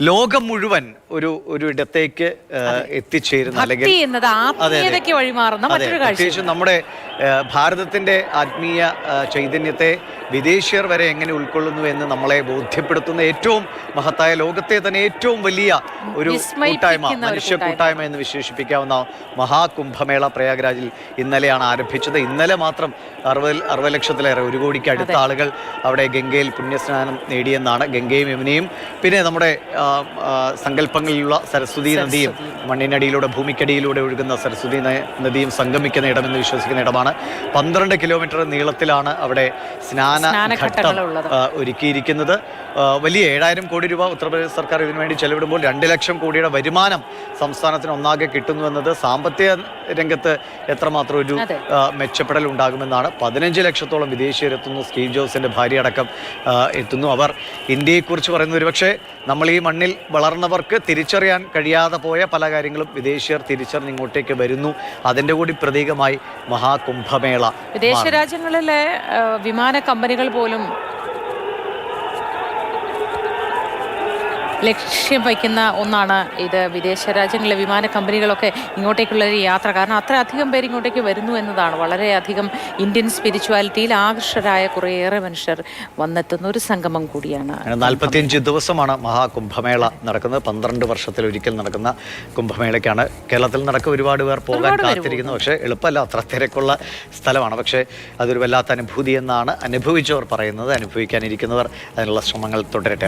ലോകം മുഴുവൻ ഒരു ഇടത്തേക്ക് എത്തിച്ചേരുന്ന അല്ലെങ്കിൽ പ്രത്യേകിച്ചും നമ്മുടെ ഭാരതത്തിന്റെ ആത്മീയ ചൈതന്യത്തെ വിദേശീയർ വരെ എങ്ങനെ ഉൾക്കൊള്ളുന്നു എന്ന് നമ്മളെ ബോധ്യപ്പെടുത്തുന്ന ഏറ്റവും മഹത്തായ, ലോകത്തെ തന്നെ ഏറ്റവും വലിയ ഒരു കൂട്ടായ്മ, മനുഷ്യ കൂട്ടായ്മ എന്ന് വിശേഷിപ്പിക്കാവുന്ന മഹാകുംഭമേള പ്രയാഗ്രാജിൽ ഇന്നലെയാണ് ആരംഭിച്ചത്. ഇന്നലെ മാത്രം 60 ലക്ഷത്തിലേറെ, 1 കോടിക്ക് അടുത്ത ആളുകൾ അവിടെ ഗംഗയിൽ പുണ്യസ്നാനം നേടിയെന്നാണ്. ഗംഗയും യമുനയും പിന്നെ നമ്മുടെ സങ്കല്പങ്ങളിലുള്ള സരസ്വതി നദിയും, മണ്ണിനടിയിലൂടെ ഭൂമിക്കടിയിലൂടെ ഒഴുകുന്ന സരസ്വതി നദിയും സംഗമിക്കുന്ന ഇടമെന്ന് വിശ്വസിക്കുന്ന ഇടമാണ്. 12 കിലോമീറ്റർ നീളത്തിലാണ് അവിടെ സ്നാനഘട്ടം ഒരുക്കിയിരിക്കുന്നത്. വലിയ 7000 കോടി രൂപ ഉത്തർപ്രദേശ് സർക്കാർ ഇതിനുവേണ്ടി ചെലവിടുമ്പോൾ 2 ലക്ഷം കോടിയുടെ വരുമാനം സംസ്ഥാനത്തിന് ഒന്നാകെ കിട്ടുന്നുവെന്നത് സാമ്പത്തിക രംഗത്ത് എത്രമാത്രം ഒരു മെച്ചപ്പെടൽ ഉണ്ടാകുമെന്നാണ്. 15 ലക്ഷത്തോളം വിദേശീയരെത്തുന്നു. സ്റ്റീവ് ജോബ്സിന്റെ ഭാര്യ അടക്കം എത്തുന്നു. അവർ ഇന്ത്യയെക്കുറിച്ച് പറയുന്നത്, ഒരുപക്ഷെ നമ്മൾ ഈ മണ്ണിൽ വളർന്നവർക്ക് തിരിച്ചറിയാൻ കഴിയാതെ പോയ പല കാര്യങ്ങളും വിദേശീയർ തിരിച്ചറിഞ്ഞ് ഇങ്ങോട്ടേക്ക് വരുന്നു. അതിൻ്റെ കൂടി പ്രതീകമായി മഹാകുംഭമേള. വിദേശ രാജ്യങ്ങളിലെ വിമാന കമ്പനികൾ പോലും ലക്ഷ്യം വയ്ക്കുന്ന ഒന്നാണ് ഇത്. വിദേശ രാജ്യങ്ങളിലെ വിമാന കമ്പനികളൊക്കെ ഇങ്ങോട്ടേക്കുള്ള ഒരു യാത്ര, കാരണം അത്രയധികം പേര് ഇങ്ങോട്ടേക്ക് വരുന്നു എന്നതാണ്. വളരെയധികം ഇന്ത്യൻ സ്പിരിച്വാലിറ്റിയിൽ ആകർഷകരായ കുറേയേറെ മനുഷ്യർ വന്നെത്തുന്ന ഒരു സംഗമം കൂടിയാണ്. 45 ദിവസമാണ് മഹാകുംഭമേള നടക്കുന്നത്. 12 വർഷത്തിലൊരിക്കൽ നടക്കുന്ന കുംഭമേളയ്ക്കാണ് കേരളത്തിൽ നടക്കുക. ഒരുപാട് പേർ പോകാൻ കാത്തിരിക്കുന്നു. പക്ഷേ എളുപ്പമല്ല, അത്ര തിരക്കുള്ള സ്ഥലമാണ്. പക്ഷേ അതൊരു വല്ലാത്ത അനുഭൂതി എന്നാണ് അനുഭവിച്ചവർ പറയുന്നത്. അനുഭവിക്കാനിരിക്കുന്നവർ അതിനുള്ള ശ്രമങ്ങൾ തുടരട്ടെ.